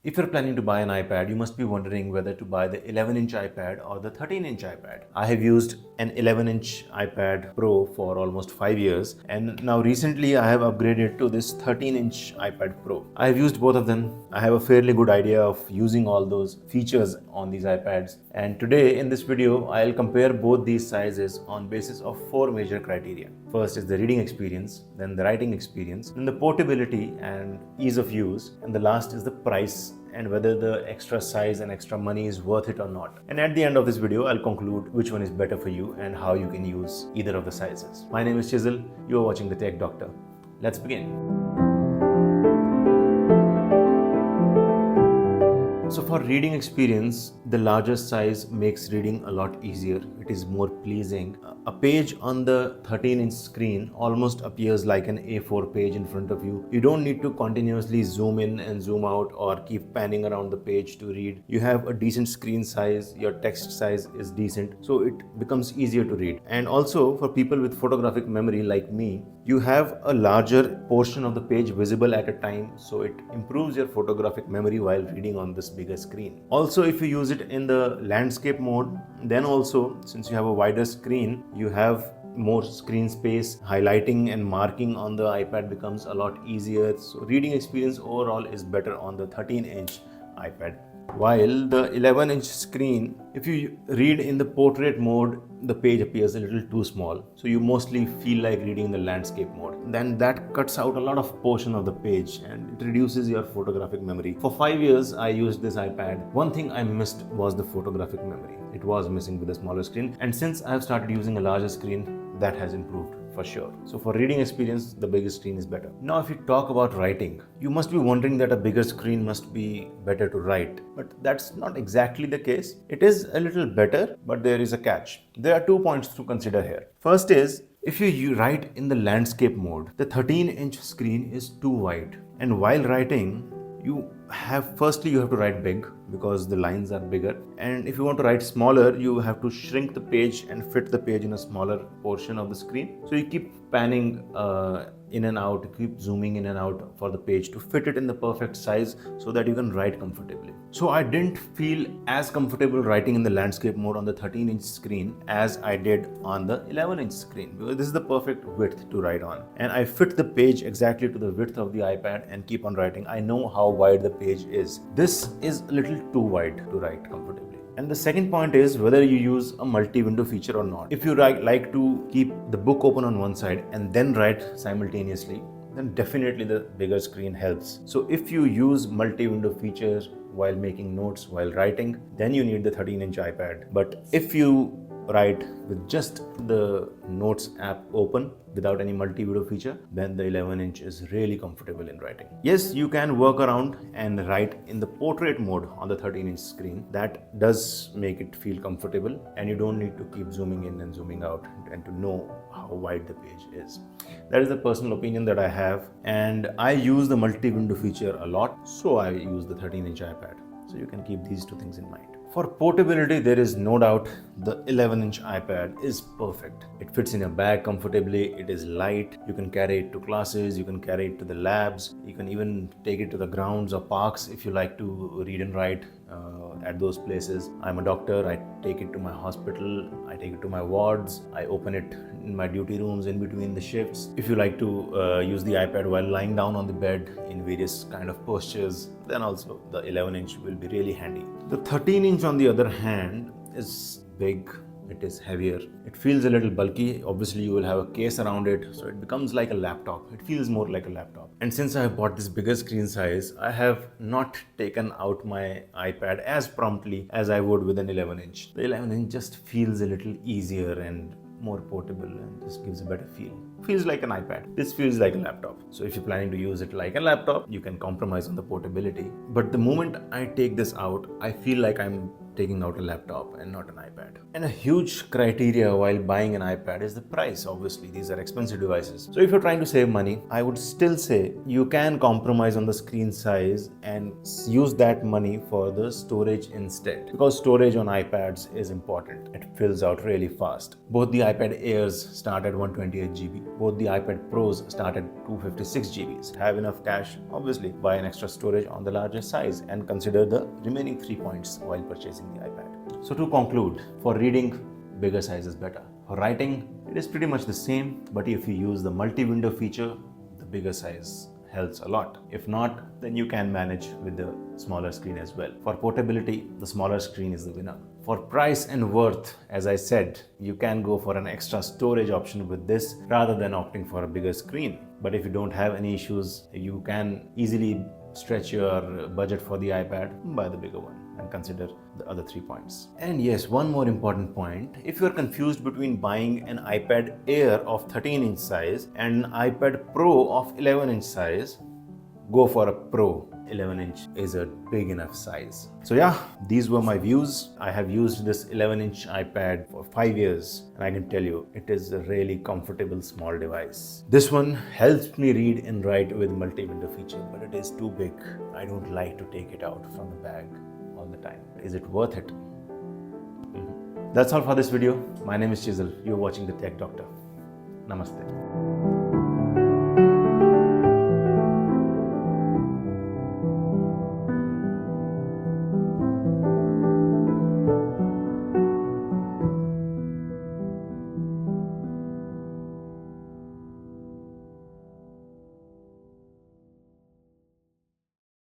If you're planning to buy an iPad, you must be wondering whether to buy the 11-inch iPad or the 13-inch iPad. I have used an 11-inch iPad Pro for almost 5 years, and now recently I have upgraded to this 13-inch iPad Pro. I have used both of them. I have a fairly good idea of using all those features on these iPads, and today in this video I'll compare both these sizes on basis of 4 major criteria. First is the reading experience, then the writing experience, then the portability and ease of use, and the last is the price and whether the extra size and extra money is worth it or not. And at the end of this video, I'll conclude which one is better for you and how you can use either of the sizes. My name is Chisel. You are watching The Tech Doctor. Let's begin. So for reading experience, the larger size makes reading a lot easier. It is more pleasing. A page on the 13-inch screen almost appears like an A4 page in front of you. You don't need to continuously zoom in and zoom out or keep panning around the page to read. You have a decent screen size, your text size is decent, so it becomes easier to read. And also for people with photographic memory like me, you have a larger portion of the page visible at a time, so it improves your photographic memory while reading on this bigger screen. Also, if you use it in the landscape mode, then also since you have a wider screen, you have more screen space. Highlighting and marking on the iPad becomes a lot easier. So reading experience overall is better on the 13-inch iPad. While the 11-inch screen, if you read in the portrait mode, the page appears a little too small. So you mostly feel like reading in the landscape mode. Then that cuts out a lot of portion of the page and it reduces your photographic memory. For 5 years, I used this iPad. One thing I missed was the photographic memory. It was missing with a smaller screen. And since I have started using a larger screen, that has improved for sure. So for reading experience, the bigger screen is better. Now if you talk about writing, you must be wondering that a bigger screen must be better to write. But that's not exactly the case. It is a little better, but there is a catch. There are 2 points to consider here. First is, if you write in the landscape mode, the 13-inch screen is too wide. And while writing, you have to write big because the lines are bigger, and if you want to write smaller, you have to shrink the page and fit the page in a smaller portion of the screen. So you keep panning in and out, keep zooming in and out for the page to fit it in the perfect size so that you can write comfortably. So I didn't feel as comfortable writing in the landscape mode on the 13-inch screen as I did on the 11-inch screen, because this is the perfect width to write on, and I fit the page exactly to the width of the iPad and keep on writing. I know how wide the page is. This is a little too wide to write comfortably. And the second point is whether you use a multi-window feature or not. If you like to keep the book open on one side and then write simultaneously, then definitely the bigger screen helps. So if you use multi-window features while making notes, while writing, then you need the 13-inch iPad. But if you write with just the Notes app open without any multi-window feature, then the 11-inch is really comfortable in writing. Yes, you can work around and write in the portrait mode on the 13-inch screen. That does make it feel comfortable, and you don't need to keep zooming in and zooming out and to know how wide the page is. That is the personal opinion that I have, and I use the multi-window feature a lot, so I use the 13-inch iPad. So you can keep these two things in mind. For portability, there is no doubt the 11-inch iPad is perfect. It fits in your bag comfortably, it is light, you can carry it to classes, you can carry it to the labs, you can even take it to the grounds or parks if you like to read and write at those places. I'm a doctor, I take it to my hospital, I take it to my wards, I open it in my duty rooms in between the shifts. If you like to use the iPad while lying down on the bed in various kind of postures, then also the 11-inch will be really handy. The 13-inch on the other hand is big, it is heavier, it feels a little bulky. Obviously you will have a case around it, so it becomes like a laptop. It feels more like a laptop. And since I have bought this bigger screen size, I have not taken out my iPad as promptly as I would with an 11-inch. The 11-inch just feels a little easier and more portable and just gives a better feel. Feels like an iPad. This feels like a laptop. So if you're planning to use it like a laptop, you can compromise on the portability. But the moment I take this out, I feel like I'm taking out a laptop and not an iPad. And a huge criteria while buying an iPad is the price. Obviously, these are expensive devices. So if you're trying to save money, I would still say you can compromise on the screen size and use that money for the storage instead, because storage on iPads is important. It fills out really fast. Both the iPad Airs start at 128 GB. Both the iPad Pros start at 256 GBs. Have enough cash, obviously, buy an extra storage on the larger size and consider the remaining 3 points while purchasing the iPad. So to conclude, for reading, bigger size is better. For writing, it is pretty much the same, but if you use the multi-window feature, the bigger size helps a lot. If not, then you can manage with the smaller screen as well. For portability, the smaller screen is the winner. For price and worth, as I said, you can go for an extra storage option with this rather than opting for a bigger screen. But if you don't have any issues, you can easily stretch your budget for the iPad, buy the bigger one and consider the other 3 points. And yes, one more important point. If you're confused between buying an iPad Air of 13-inch size and an iPad Pro of 11-inch size, go for a Pro. 11-inch is a big enough size. So yeah, these were my views. I have used this 11-inch iPad for 5 years and I can tell you it is a really comfortable small device. This one helps me read and write with multi-window feature, but it is too big. I don't like to take it out from the bag all the time. Is it worth it? That's all for this video. My name is Chisel. You're watching The Tech Doctor. Namaste.